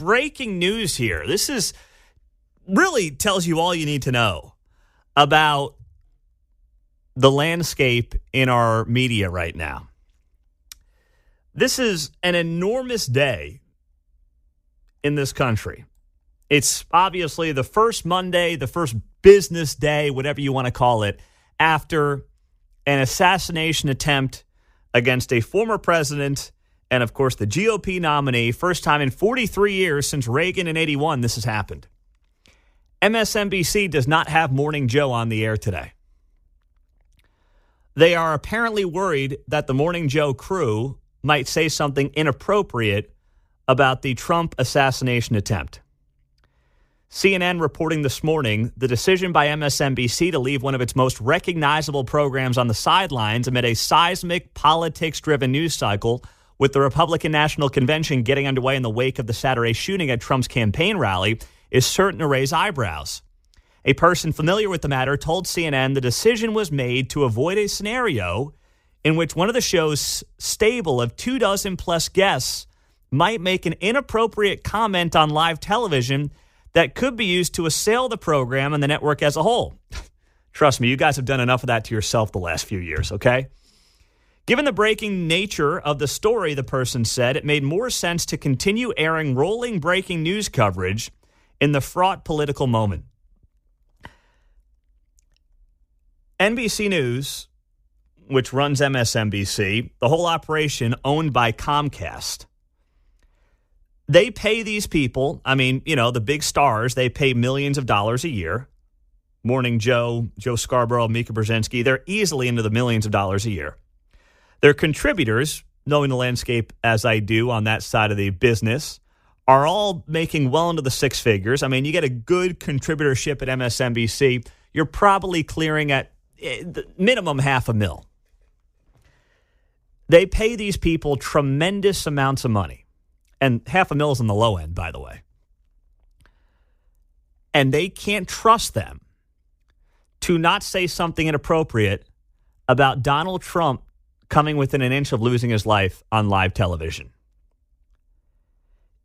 breaking news here. This is really tells you all you need to know about the landscape in our media right now. This is an enormous day in this country. It's obviously the first Monday, the first business day, whatever you want to call it, after an assassination attempt against a former president and, of course, the GOP nominee. First time in 43 years since Reagan in 81 this has happened. MSNBC does not have Morning Joe on the air today. They are apparently worried that the Morning Joe crew might say something inappropriate about the Trump assassination attempt. CNN reporting this morning the decision by MSNBC to leave one of its most recognizable programs on the sidelines amid a seismic politics-driven news cycle, with the Republican National Convention getting underway in the wake of the Saturday shooting at Trump's campaign rally, is certain to raise eyebrows. A person familiar with the matter told CNN the decision was made to avoid a scenario in which one of the show's stable of 24+ guests might make an inappropriate comment on live television that could be used to assail the program and the network as a whole. Trust me, you guys have done enough of that to yourself the last few years, okay? Given the breaking nature of the story, the person said, it made more sense to continue airing rolling breaking news coverage in the fraught political moment. NBC News, which runs MSNBC, the whole operation owned by Comcast, they pay these people, I mean, you know, the big stars, they pay millions of dollars a year. Morning Joe, Joe Scarborough, Mika Brzezinski, they're easily into the millions of dollars a year. Their contributors, knowing the landscape as I do on that side of the business, are all making well into the six figures. I mean, you get a good contributorship at MSNBC, you're probably clearing at minimum $500,000. They pay these people tremendous amounts of money. And $500,000 is on the low end, by the way. And they can't trust them to not say something inappropriate about Donald Trump coming within an inch of losing his life on live television.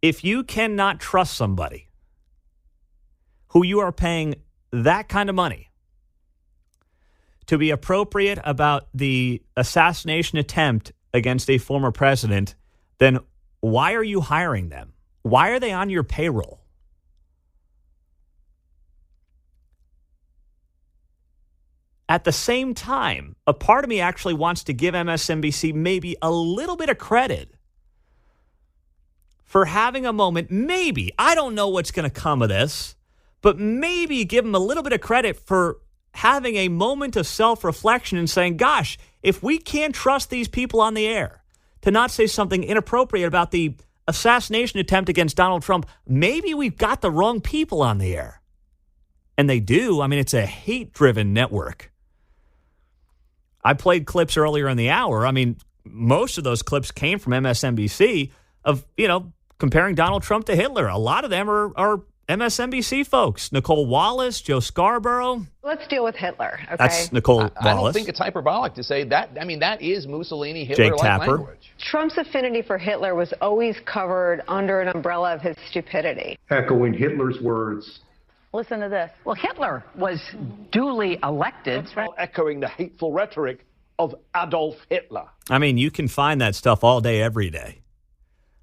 If you cannot trust somebody who you are paying that kind of money to be appropriate about the assassination attempt against a former president, then why are you hiring them? Why are they on your payroll? At the same time, a part of me actually wants to give MSNBC maybe a little bit of credit for having a moment, maybe, I don't know what's going to come of this, but maybe give them a little bit of credit for having a moment of self-reflection and saying, gosh, if we can't trust these people on the air to not say something inappropriate about the assassination attempt against Donald Trump, maybe we've got the wrong people on the air. And they do. I mean, it's a hate-driven network. I played clips earlier in the hour. I mean, most of those clips came from MSNBC of, you know, comparing Donald Trump to Hitler. A lot of them are MSNBC folks. Nicole Wallace, Joe Scarborough. Let's deal with Hitler, okay? That's Nicole Wallace. I don't think it's hyperbolic to say that. I mean, that is Mussolini, Hitler-like language. Trump's affinity for Hitler was always covered under an umbrella of his stupidity. Echoing Hitler's words. Listen to this. Well, Hitler was duly elected. That's right. Echoing the hateful rhetoric of Adolf Hitler. I mean, you can find that stuff all day, every day.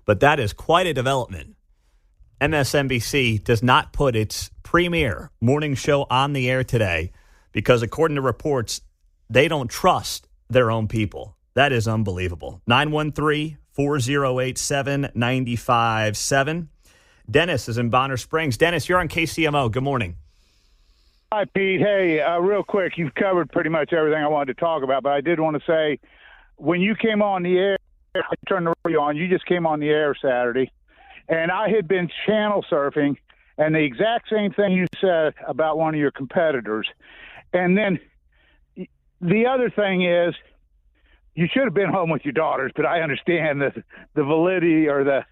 But that is quite a development. MSNBC does not put its premier morning show on the air today because, according to reports, they don't trust their own people. That is unbelievable. 913-408-7957. Dennis is in Bonner Springs. Dennis, you're on KCMO. Good morning. Hi, Pete. Hey, real quick, you've covered pretty much everything I wanted to talk about, but I did want to say, when you came on the air, I turned the radio on, you just came on the air Saturday, and I had been channel surfing, and the exact same thing you said about one of your competitors. And then the other thing is, you should have been home with your daughters, but I understand the validity or the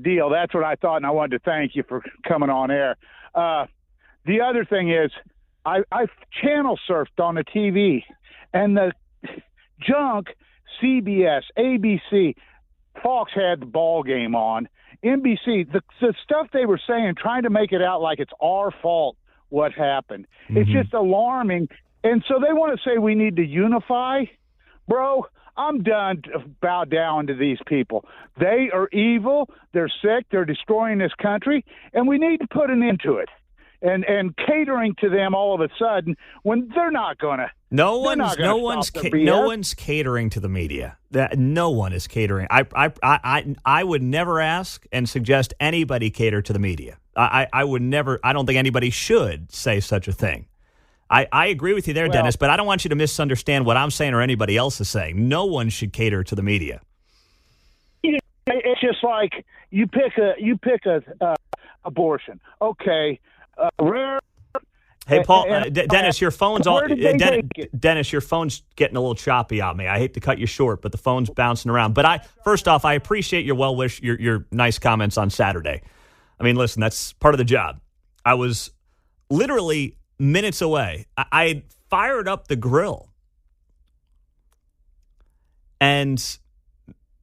deal. That's what I thought, and I wanted to thank you for coming on air. The other thing is, I channel surfed on the TV, and the junk CBS, ABC, Fox had the ball game on, NBC, the stuff they were saying, trying to make it out like it's our fault what happened. Mm-hmm. It's just alarming. And so they want to say we need to unify. Bro, I'm done to bow down to these people. They are evil. They're sick. They're destroying this country. And we need to put an end to it. And catering to them all of a sudden when they're not going to. No one's catering to the media. No one is catering. I would never ask and suggest anybody cater to the media. I would never. I don't think anybody should say such a thing. I agree with you there, Dennis, but I don't want you to misunderstand what I'm saying or anybody else is saying. No one should cater to the media. It's just like you pick a abortion. Okay. Rare. Hey, Paul, Dennis, your phone's all. Dennis, your phone's getting a little choppy on me. I hate to cut you short, but the phone's bouncing around. But first off, I appreciate your well wish, your nice comments on Saturday. I mean, listen, that's part of the job. I was literally minutes away. I had fired up the grill and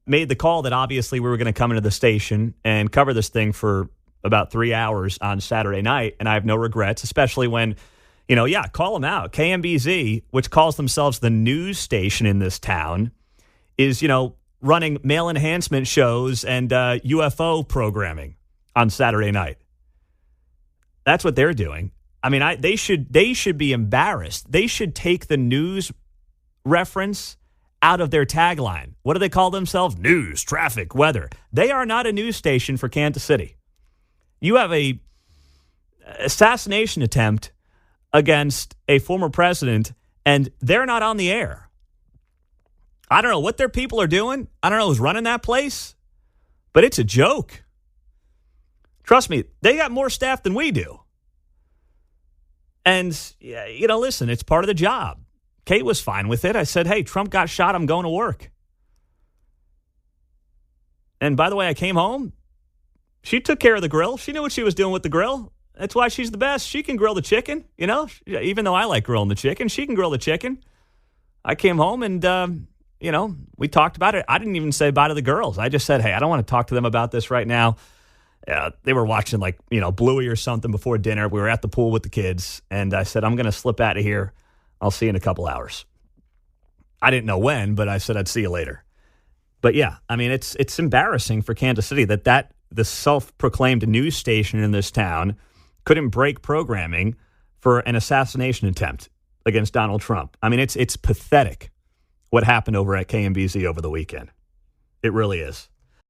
made the call that obviously we were going to come into the station and cover this thing for about 3 hours on Saturday night, and I have no regrets, especially when, call them out. KMBZ, which calls themselves the news station in this town, is, running male enhancement shows and UFO programming on Saturday night. That's what they're doing. I mean, they should be embarrassed. They should take the news reference out of their tagline. What do they call themselves? News, traffic, weather. They are not a news station for Kansas City. You have a assassination attempt against a former president, and they're not on the air. I don't know what their people are doing. I don't know who's running that place, but it's a joke. Trust me, they got more staff than we do. And, listen, it's part of the job. Kate was fine with it. I said, hey, Trump got shot. I'm going to work. And by the way, I came home. She took care of the grill. She knew what she was doing with the grill. That's why she's the best. She can grill the chicken, Even though I like grilling the chicken, she can grill the chicken. I came home and, we talked about it. I didn't even say bye to the girls. I just said, hey, I don't want to talk to them about this right now. They were watching Bluey or something before dinner. We were at the pool with the kids. And I said, I'm going to slip out of here. I'll see you in a couple hours. I didn't know when, but I said I'd see you later. But yeah, I mean, it's embarrassing for Kansas City that the self-proclaimed news station in this town couldn't break programming for an assassination attempt against Donald Trump. I mean, it's pathetic what happened over at KMBZ over the weekend. It really is.